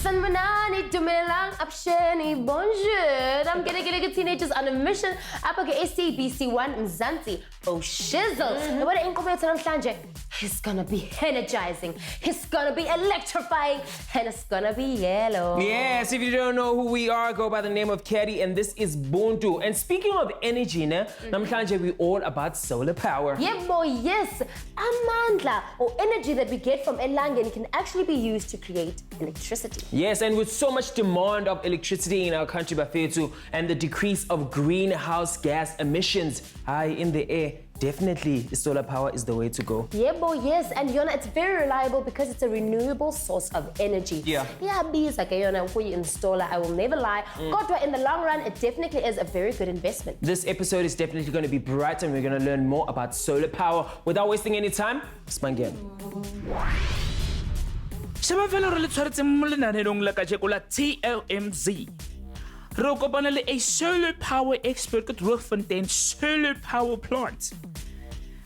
Sanmanani, Dumelang, Apsheni, Bonjour. I'm getting teenagers on a mission. Apaka SABC 1 Mzansi. Oh, shizzle. What an incompetent It's gonna be energizing. It's gonna be electrifying. And it's gonna be yellow. Yes, if you don't know who we are, go by the name of Keri, and this is Buntu. And speaking of energy, namhlanje we're all about solar power. Yeah, boy, yes. Amandla, or energy that we get from Elangeni, can actually be used to create electricity. Yes, and with so much demand of electricity in our country, Bafetu, and the decrease of greenhouse gas emissions high in the air, definitely solar power is the way to go. Yeah, boy, yes. And Yona, it's very reliable because it's a renewable source of energy. Yeah. Yeah, bees like Yona, who you install, I will never lie. But in the long run, it definitely is a very good investment. This episode is definitely going to be bright, and we're going to learn more about solar power. Without wasting any time, Spangen. TOMz. Re kopana le a solar power expert at Droogfontein Solar Power Plant.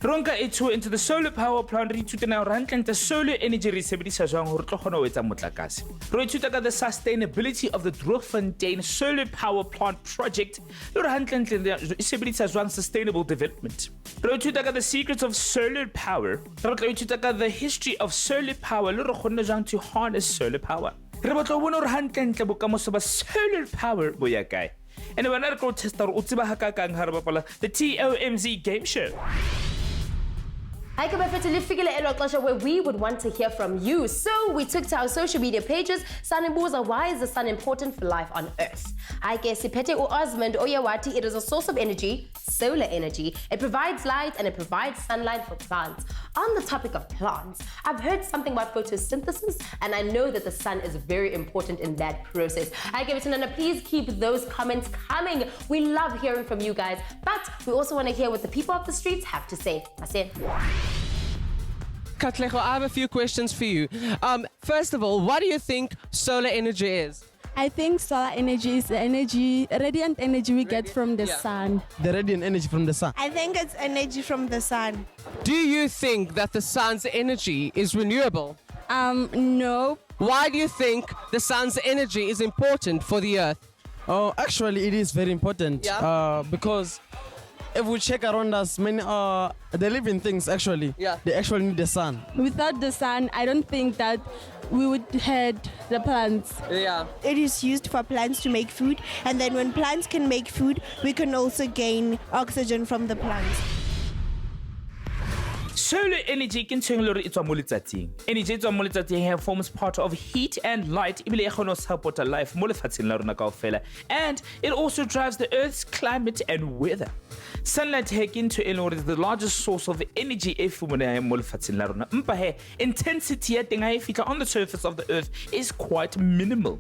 Ronka e tour into the solar power plant re ithuta na rantlang the solar energy re sebedisa jwang hore tlo kgona ho etsa motlakase. Re ithuta ka the sustainability of the Droogfontein Solar Power Plant project. Le re hantlang e sebedisa jwang sustainable development. Re ithuta ka the secrets of solar power. Re tla ithuta ka the history of solar power le re kgona jwang to harness solar power. Re batla bona hore hantlentle bokamoso ba solar power bo ya kae. And when I go test out utsiba ha ka kang ha re bapala the TOMz game show. I come back to live where we would want to hear from you. So we took to our social media pages. Sanimbuza, why is the sun important for life on Earth? I guess Ipete or Osmond Oyawati, it is a source of energy, solar energy. It provides light and it provides sunlight for plants. On the topic of plants, I've heard something about photosynthesis, and I know that the sun is very important in that process. I give it to Nana. Please keep those comments coming. We love hearing from you guys, but we also want to hear what the people of the streets have to say. That's it. Katlego, I have a few questions for you. First of all, what do you think solar energy is? I think solar energy is the energy, radiant energy we get from the sun. The radiant energy from the sun. I think it's energy from the sun. Do you think that the sun's energy is renewable? No. Why do you think the sun's energy is important for the earth? Oh, actually, it is very important. Because if we check around us, many the living things actually, they actually need the sun. Without the sun, I don't think that we would have the plants. Yeah. It is used for plants to make food, and then when plants can make food, we can also gain oxygen from the plants. Solar energy can turn lori itswa mo letsatsing. Energy itswa mo letsatsing forms part of heat and light. Ebile e kgona ho support life mo lefatsheng la rona kaofela. And it also drives the Earth's climate and weather. Sunlight into is the largest source of energy e fumanehang mo lefatsheng la rona. Empa intensity ya teng ha e fihla on the surface of the Earth is quite minimal.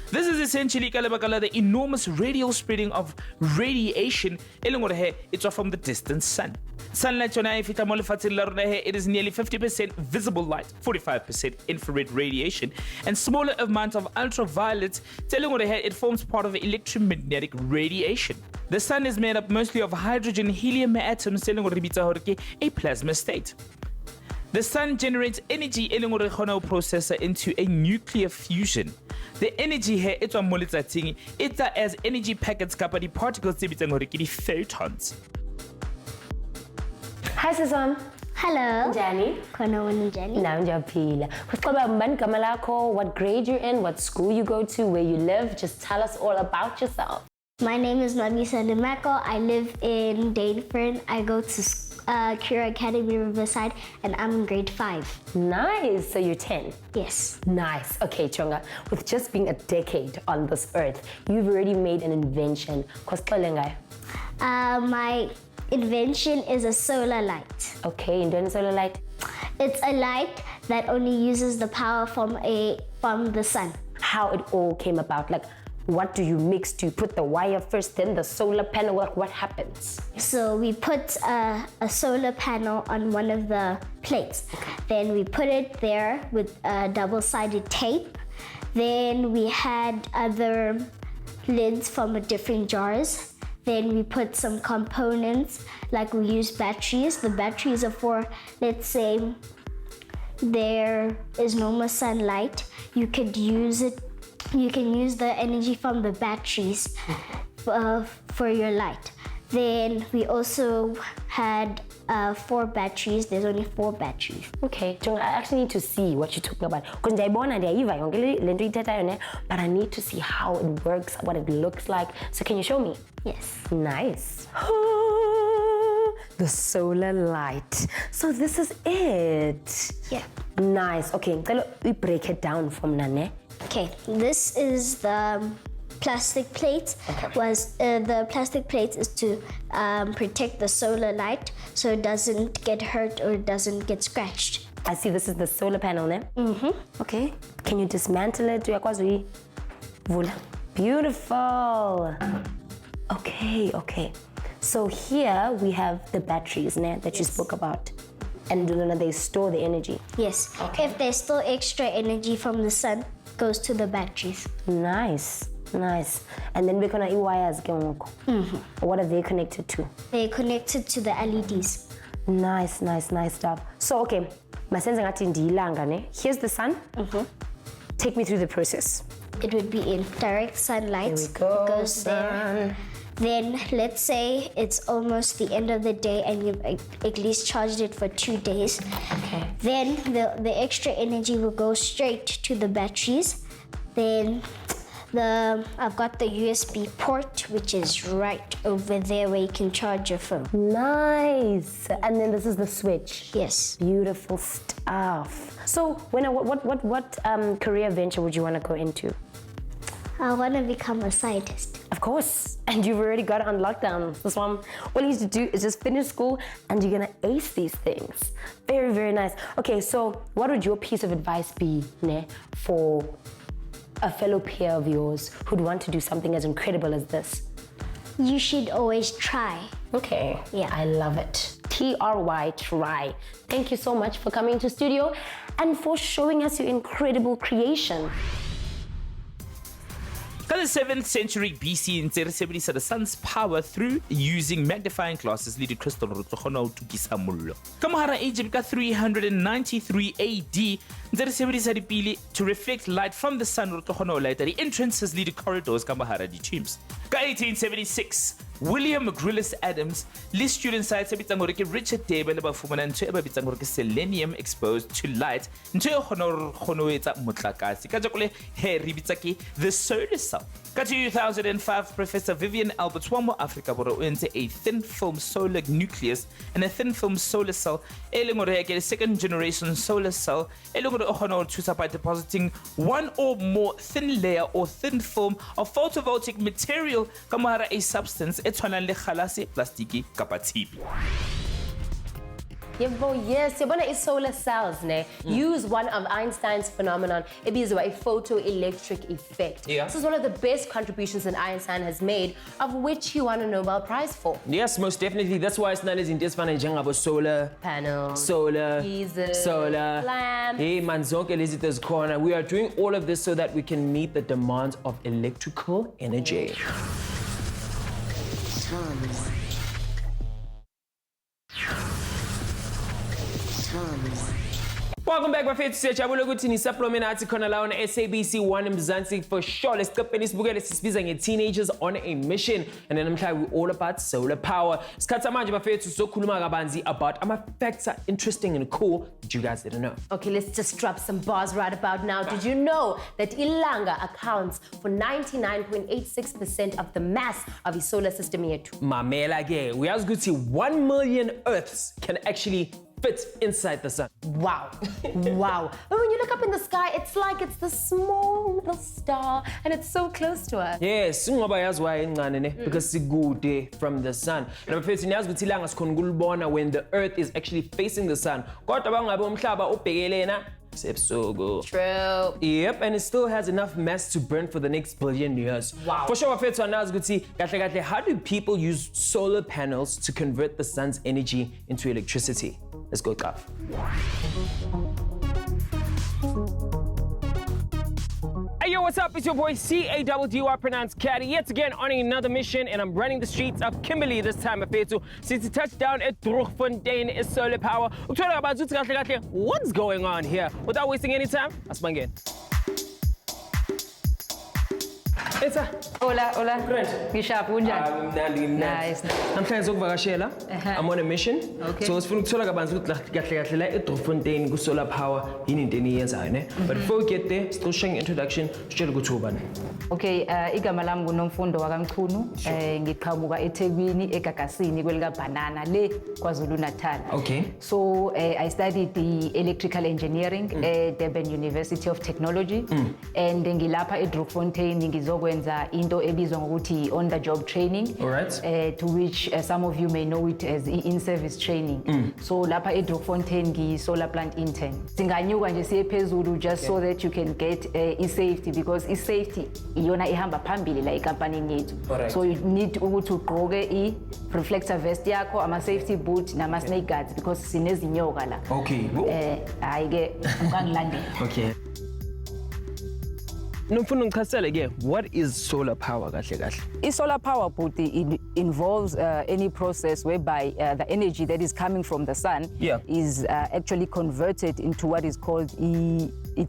This is essentially the enormous radial spreading of radiation it's from the distant sun. Sunlight it is nearly 50% visible light, 45% infrared radiation, and smaller amounts of ultraviolet. It forms part of electromagnetic radiation. The sun is made up mostly of hydrogen helium atoms, a plasma state. The sun generates energy processor into a nuclear fusion. The energy here it's as energy packets the particles photons. Hi, Sazam. Hello. Jenny. Jenny. Now, what grade you're in, what school you go to, where you live. Just tell us all about yourself. My name is Mamisa Nemako. I live in Daneford. I go to Kira Academy Riverside, and I'm in grade 5. Nice. So you're 10? Yes. Nice. Okay, Chonga, with just being a decade on this earth, you've already made an invention. My invention is a solar light. Okay, and then solar light? It's a light that only uses the power from the sun. How it all came about, like what do you mix? Do you put the wire first, then the solar panel? What happens? So we put a solar panel on one of the plates. Then we put it there with double-sided tape. Then we had other lids from different jars. Then we put some components, like we use batteries. The batteries are for, let's say, there is no more sunlight. You could use it you can use the energy from the batteries for your light. Then we also had 4 batteries. There's only 4 batteries. Okay, Jung, I actually need to see what you're talking about. Because but I need to see how it works, what it looks like. So can you show me? Yes. Nice. The solar light. So this is it. Yeah. Nice. Okay, we break it down from Nane. Okay, this is the plastic plate. The plastic plate is to protect the solar light so it doesn't get hurt or it doesn't get scratched. I see this is the solar panel, ne? Okay. Can you dismantle it? Beautiful. Okay. So here we have the batteries, ne, that you spoke about. And they store the energy. Yes. Okay. If there's still extra energy from the sun, it goes to the batteries. Nice. And then we're gonna wires. What are they connected to? They're connected to the LEDs. Nice stuff. So okay, here's the sun. Take me through the process. It would be in direct sunlight. Here we go. It goes there. Then let's say it's almost the end of the day and you've at least charged it for 2 days. Okay. Then the extra energy will go straight to the batteries. Then I've got the USB port, which is right over there where you can charge your phone. Nice. And then this is the switch. Yes. Beautiful stuff. So what career venture would you want to go into? I want to become a scientist. Of course. And you've already got it on lockdown. This one, all you need to do is just finish school and you're gonna ace these things. Very, very nice. Okay, so what would your piece of advice be, ne, for a fellow peer of yours who'd want to do something as incredible as this? You should always try. Okay. Yeah. I love it. TRY, try. Thank you so much for coming to studio and for showing us your incredible creation. In the 7th century BC, ntse re sebedisa the sun's power through using magnifying glasses le di-crystal hore tlo kgona ho tukisa mollo. Ka mohara Egypt ka 393 AD, ntse re sebedisa dipili to reflect light from the sun hore tlo kgona ho lighta di-entrances le di-corridors ka mohara di-tombs. Ka 1876, William Grillis Adams le student science bitsang hore ke Richard Debe le ba fumana ntho e ba bitsang hore ke selenium exposed to light, ntho e kgona ho etsa motlakase ka jakole he re bitsa ke the solar cell. Ka 2005, Professor Vivian Alberts wa mo Africa Borwa o entse a thin film solar nucleus and a thin film solar cell e leng hore ke second generation solar cell e leng hore o kgona ho thusa by depositing one or more thin layer or thin film of photovoltaic material ka mohara a substance e tshwanang le kgalase, plastiki kapa tshipi. Yes, yabona solar cells ne use one of Einstein's phenomenon. It is a photoelectric effect. Yeah. This is one of the best contributions that Einstein has made, of which he won a Nobel Prize for. Yes, most definitely. That's why it's not as intesifana njengabo solar Panel, solar geysers, solar lamps. Hey man, zonke lezi this corner. We are doing all of this so that we can meet the demands of electrical energy. Welcome back, bafethu. Siyajabula ukuthi nisaplome nathi khona la on SABC 1 Mzansi for sure. Lesiqepheni sibukele sisibiza nge-teenagers on a mission, and then namhlanje we all about solar power. Isikhathi manje bafethu sokhuluma kabanzi about ama-facts are interesting and cool that you guys didn't know. Okay, let's just drop some bars right about now. Did you know that Ilanga accounts for 99.86% of the mass of the solar system here too? Mamela ke, uyazi ukuthi 1 million Earths can actually fit inside the sun. Wow. Wow. But when you look up in the sky, it's like it's this small little star and it's so close to us. Yes, ngoba yazi why encane ne, because sikude from the sun. Na bafethu niyazi ukuthi ilanga sikhona ukulibona when the earth is actually facing the sun. Kodwa bangabe umhlaba ubhekelena sebusuku. True. Yep, and it still has enough mass to burn for the next billion years. Wow. For sure, bafethu anazi ukuthi kahle how do people use solar panels to convert the sun's energy into electricity? Let's go, Kaf. Hey yo, what's up? It's your boy C-A-W-D-Y, pronounced Caddy, yet again on another mission, and I'm running the streets of Kimberley this time, Afetu. Since the touchdown at Droogfontein Solar Power, what's going on here? Without wasting any time, let's bang in. Etsa. Hola. Grant. Ngishapu kunjani? Mnandi. Nice. Namhlanje sokuvakashela. I'm on a mission. Okay. So sifuna ukuthola kabanzi ukuthi kahle la eDroogfontein ku solar power yini into eniyenzayo ne. But before we get there, still showing introduction, sitshela ukuthi ubani. Okay, igama lami nguNomfundo wakamchunu. Ngiqhamuka eThekwini eGagasini kwelika Banana le KwaZulu Natal. Okay. So I studied the electrical engineering at Durban University of Technology and ngilapha eDroogfontein ngizokwenza into ebizwa ngokuthi on the job training. All right. To which some of you may know it as in-service training. So lapha eDroogfontein ngi-solar plant intern. Singanyuka nje siye phezulu just so that you can get i-safety because i-safety iyona ihamba phambili la ekampanini yethu. So you need ukuthi ugqoke i-reflector vest yakho, ama-safety boot nama-snake guards because sinezinyoka la. Okay. Hayi ke ungangilandela. Okay. Nomfundo ngichazele ke, what is solar power kahle kahle? Solar power it involves any process whereby the energy that is coming from the sun is actually converted into what is called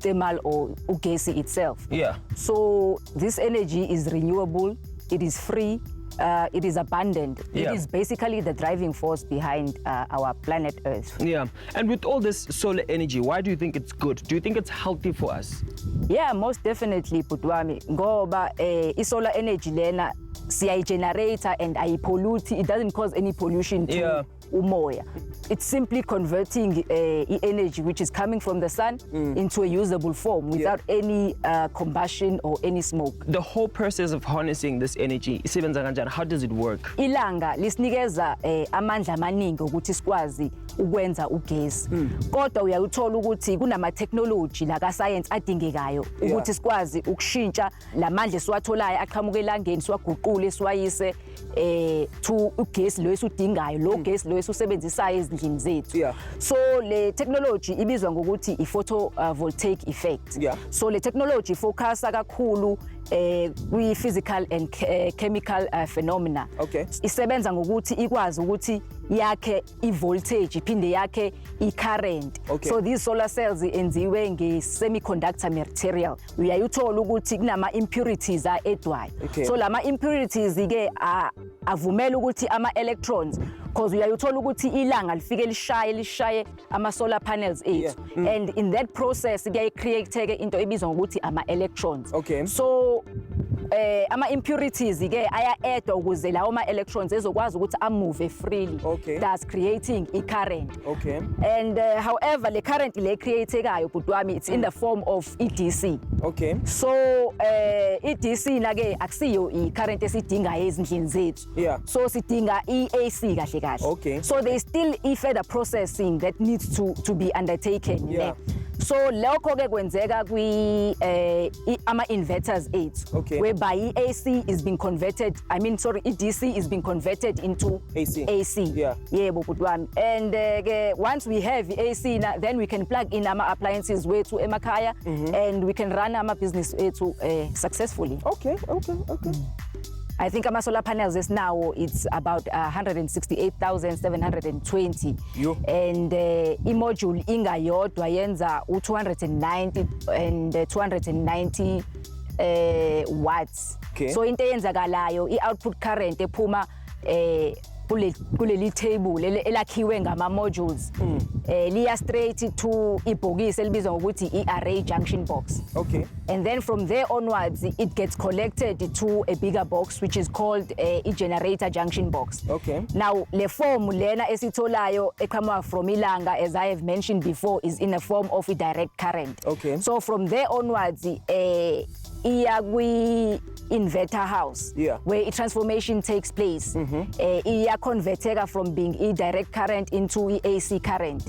thermal or ugesi itself. Yeah. So this energy is renewable, it is free, it is abundant. It is basically the driving force behind our planet Earth. Yeah, and with all this solar energy, why do you think it's good? Do you think it's healthy for us? Yeah, most definitely, Putwami. Ngoba solar energy lena siyayi-generator and ayi-pollute, it doesn't cause any pollution to umoya. It's simply converting energy which is coming from the sun into a usable form without any combustion or any smoke. The whole process of harnessing this energy, isebenza kanjani? How does it work? Ilanga lisinikeza amandla amaningi ukuthi sikwazi ukwenza ugesi. Kodwa uyayithola ukuthi kunama-technology la ka-science adingekayo ukuthi sikwazi ukushintsha lamandla esiwatholayo aqhamuka elangeni siwaguqule siwayise to ugesi lo esudingayo lo gesi lo esusebenzisayo ezindlini zethu. So le technology ibizwa ngokuthi i-photovoltaic effect. So le technology focusa kakhulu kwi-physical and chemical phenomena. Isebenza ngokuthi ikwazi ukuthi yakhe i-voltage iphinde yakhe i-current. So these solar cells enziwe nge-semiconductor material. Uyayithola ukuthi kunama-impurities edwayo. So lama impurities ke avumela ukuthi ama-electrons because uyayithola ukuthi ilanga lifike lishaye ama-solar panels ethu. And in that process kuyayi-create-ke into ebizwa ngokuthi ama-electrons. So ama-impurities ke aya-add-wa ukuze lawo ma-electrons ezokwazi ukuthi amove freely, thus creating i-current. And however le current le create-ekayo butwami it's in the form of i-DC. So i-DC na ke akusiyo i-current esidingayo ezindlini zethu. So sidinga i-AC kahle kahle. So there is still further processing that needs to be undertaken. So lokho ke kwenzeka kwi ama-inverters ethu whereby i-AC is being converted, i-DC is being converted into AC. Yebo butwami. And once we have i-AC then we can plug in ama-appliances wethu emakhaya and we can run ama-business ethu successfully. I think ama-solar panels is now it's about 168,720 and i-module ingayodwa yenza u-290 and 290 watts. So into eyenzakalayo i-output current ephuma kuleli table elakhiwe ngama-modules liya straight to ibhokisi elibizwa ngokuthi i-array junction box. And then from there onwards it gets collected to a bigger box which is called a generator junction box. Now le form lena esitholayo eqhamuka from ilanga, as I have mentioned before, is in a form of a direct current. So from there onwards iya kwi-inverter house where a transformation takes place. Iya converteka from being a direct current into AC current.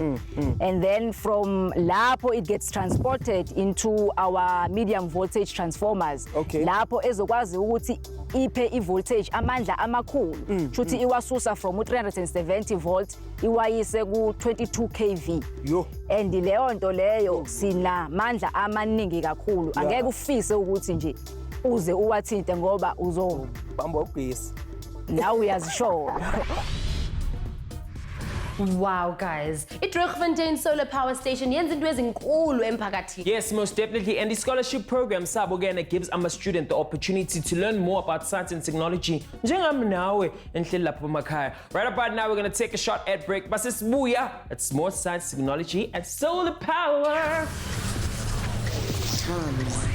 And then from lapho it gets transported into our medium voltage transformers. Lapho ezokwazi ukuthi iphe i-voltage amandla amakhulu. Shuthi iwasusa from 370 volt iwayise ku-22 kV. And leyo nto leyo sinamandla amaningi kakhulu. Angeke ufise ukuthi nje uze uwathinte ngoba uzobamba ugesi. Nawe uyazishola. Wow, guys. Droogfontein Solar Power Station yenza into ezinkulu emphakathini. Yes, most definitely. And the scholarship program, Sabo, again, gives a student the opportunity to learn more about science and technology. Right about now, we're going to take a short ad break. But it's booyah. It's more science, technology, and solar power. TOMz.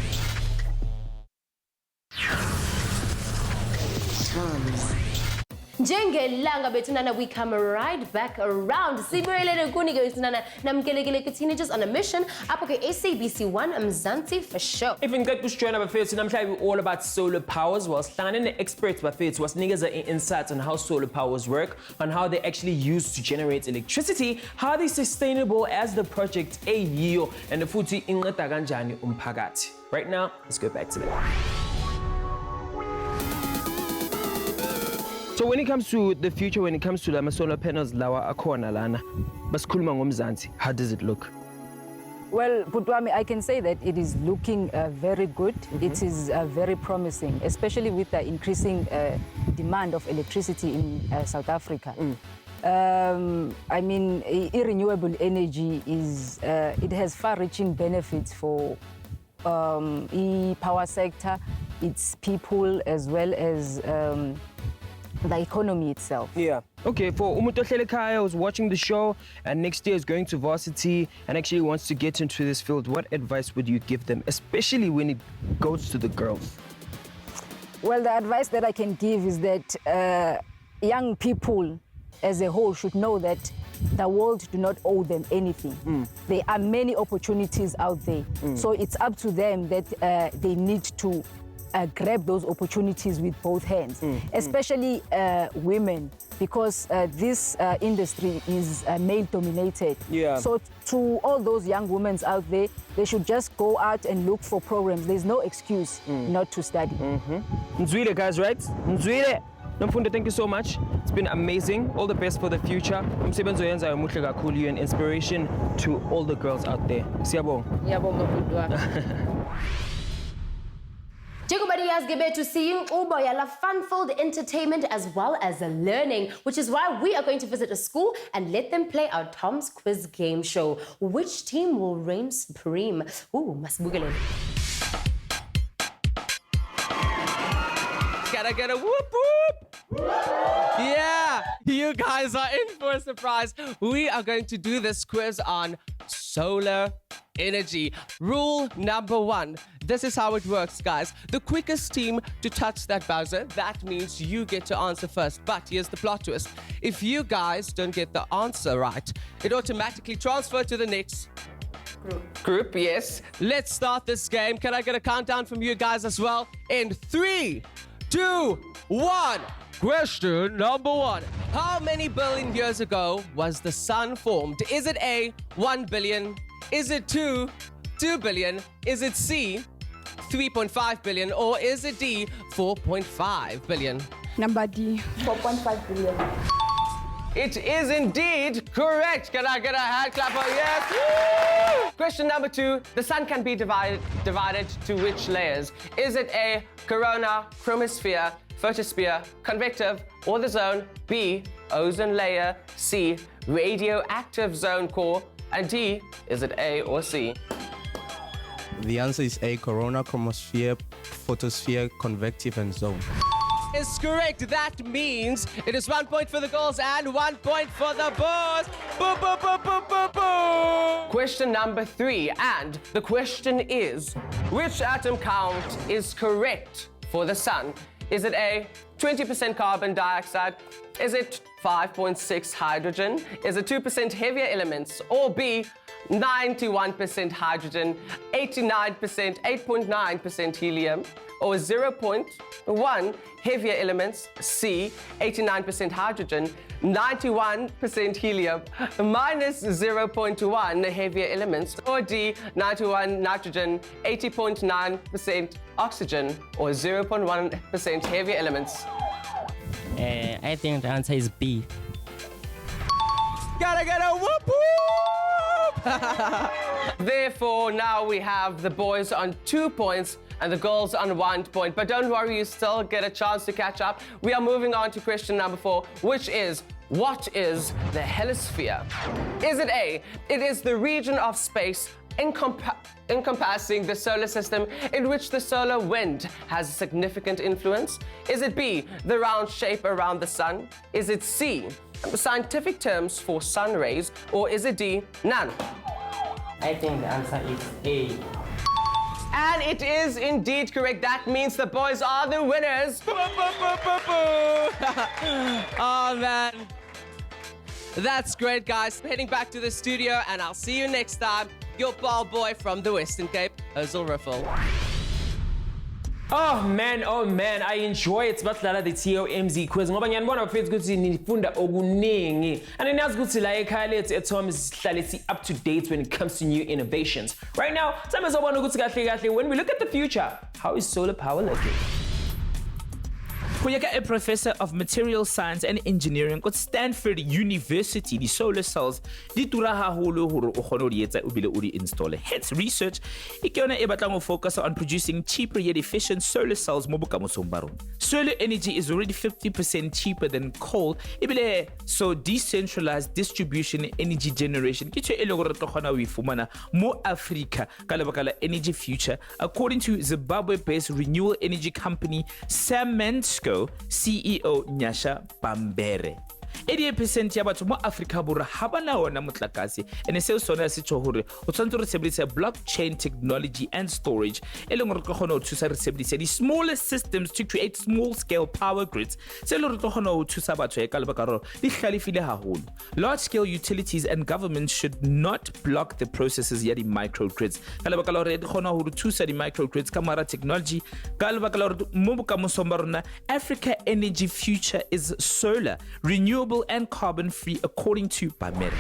Njengelanga bethunana, we come right back around. Sibuyelele kunike bethunana namkelekele ku-teenagers on a mission apho ke SABC 1 Mzansi for sure. If you get to join our affairs, we're all about solar powers. While standing the experts by faith was niggas insights on how solar powers work, on how they actually use to generate electricity, how they're sustainable as the project a year, and the futhi inqeda kanjani umphakathi. Right now, let's go back to that. So when it comes to the future, when it comes to the solar panels, lawa akhona lana, basikhuluma ngomzansi, how does it look? Well, Putwami, I can say that it is looking very good. It is very promising, especially with the increasing demand of electricity in South Africa. I mean, renewable energy is it has far-reaching benefits for the power sector, its people, as well as the economy itself. Yeah. Okay, for umuntu ohlele ekhaya who's watching the show and next year is going to varsity and actually wants to get into this field, what advice would you give them, especially when it goes to the girls? Well, the advice that I can give is that young people as a whole should know that the world do not owe them anything. There are many opportunities out there. So it's up to them that they need to grab those opportunities with both hands, especially women, because this industry is male-dominated. Yeah. So to all those young women out there, they should just go out and look for programs. There's no excuse not to study. Nzwile, guys, right? Nzwile. Nomfundo, thank you so much. It's been amazing. All the best for the future. Umsebenzi oyenzayo muhle kakhulu. You're an inspiration to all the girls out there. Siyabonga. Ngiyabonga Putwa. Jegobadi has given to see yala fun-filled entertainment as well as learning, which is why we are going to visit a school and let them play our TOMz quiz game show. Which team will reign supreme? Ooh, masibukele. Gotta get a whoop whoop. Yeah, you guys are in for a surprise. We are going to do this quiz on solar energy. Rule number 1. This is how it works, guys. The quickest team to touch that buzzer, that means you get to answer first. But here's the plot twist. If you guys don't get the answer right, it automatically transfers to the next group, yes. Let's start this game. Can I get a countdown from you guys as well? In 3, 2, 1. Question number 1. How many billion years ago was the sun formed? Is it A, 1 billion? Is it 2 billion? Is it C, 3.5 billion? Or is it D, 4.5 billion? Number D. 4.5 billion. It is indeed correct. Can I get a hand clapper? Yes. Woo! Question number 2. The sun can be divided to which layers? Is it A, corona, chromosphere, photosphere, convective, or the zone? B, ozone layer. C, radioactive zone core. And D, is it A or C? The answer is A, corona, chromosphere, photosphere, convective, and zone. Is correct. That means it is 1 point for the girls and 1 point for the boys. Boom, boom, boom, boom, boom, boom. Question number 3. And the question is, which atom count is correct for the sun? Is it A, 20% carbon dioxide? Is it 5.6 hydrogen? Is it 2% heavier elements? Or B, 91% hydrogen, 8.9% helium? Or 0.1 heavier elements? C, 89% hydrogen, 91% helium, minus 0.1 heavier elements? Or D, 91 nitrogen, 80.9% oxygen, or 0.1% heavier elements? I think the answer is B. Gotta get a whoop whoop! Therefore, now we have the boys on 2 points and the girls on 1 point. But don't worry, you still get a chance to catch up. We are moving on to question number 4, which is, what is the helisphere? Is it A, it is the region of space encompassing the solar system in which the solar wind has a significant influence? Is it B, the round shape around the sun? Is it C, scientific terms for sun rays? Or is it D, none? I think the answer is A. And it is indeed correct. That means the boys are the winners. Oh, man. That's great, guys. Heading back to the studio, and I'll see you next time. Your ball boy from the Western Cape, Hazel Riffle. Oh man, I enjoy it. But the TOMz quiz. Ngoba ngiyanibona bafethu ukuthi nifunda okuningi. And niyazi ukuthi la ekhaya lethu TOMz sihlale up to date when it comes to new innovations. Right now, samezobona ukuthi kahle when we look at the future, how is solar power looking? Kuyeka, a professor of material science and engineering at Stanford University, the solar cells di tura haholo hore o kgone ho di etsa o bile o di install. Hence, research e ke yona e batlang ho focus on producing cheaper yet efficient solar cells mo bokamosong ba rona. Solar energy is already 50% cheaper than coal, ebile so decentralized distribution energy generation ke tshwe e le gore re tlo kgona ho ifumana mo Africa ka lebaka la energy future, according to Zimbabwe-based renewable energy company SABC CEO Nyasha Bambere. 88% ya batho mo Africa borwa ha ba na ona motlakase, ene seo sona se tshwa hore o tshwanetse re sebedisa blockchain technology and storage e leng gore re kgona ho thusa re sebedisa di smallest systems to create small scale power grids se le re kgona ho thusa batho e ka lebaka ro di hlalefile haholo. Large scale utilities and governments should not block the processes ya di microgrids ka lebaka la hore di kgona ho thusa di microgrids ka mara technology ka lebaka la hore mo bokamosong ba rona Africa energy future is solar, renewable and carbon-free, according to Bamere.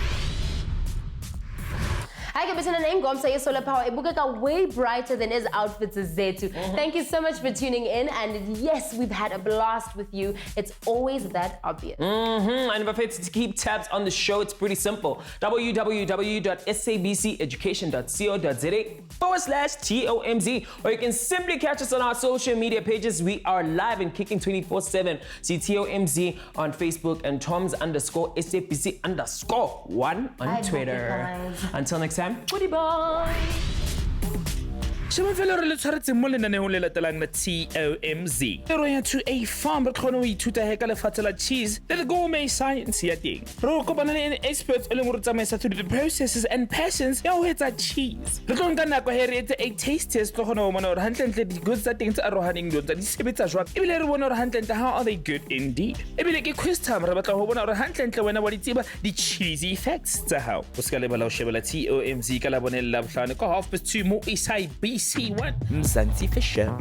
Hi, Kabisana name Gomsa solar power. Ibukeka way brighter than his outfits is Zetu. Thank you so much for tuning in. And yes, we've had a blast with you. It's always that obvious. And if I to keep tabs on the show, it's pretty simple. www.sabceducation.co.za/TOMz. Or you can simply catch us on our social media pages. We are live and kicking 24/7. See TOMz on Facebook and TOMz_SABC_1 on Twitter. Until next time. Goodbye. Shema fela re le tshwaretse mo lenaneong le latelang la TOMz. Re ya to a farm re kgone ho ithuta he ka lefatshe la cheese le gourmet science ya teng. Re kopana le an expert e leng gore tsamaisa through the processes and passions ya ho etsa cheese. Re tlo nka nako he re etse a taste test tlo kgona ho bona hore hantlentle di goods tsa teng tse arohaneng di sebetsa jwang ebile re bona hore hantlentle how are they good indeed. Ebile ke quiz time re batla ho bona hore hantlentle wena wa di tseba di cheesy facts tsa hao. O ska lebala ho shebela TOMz ka la bonela bohlano ka 2:30 mo SABC1 Mzansi for sure.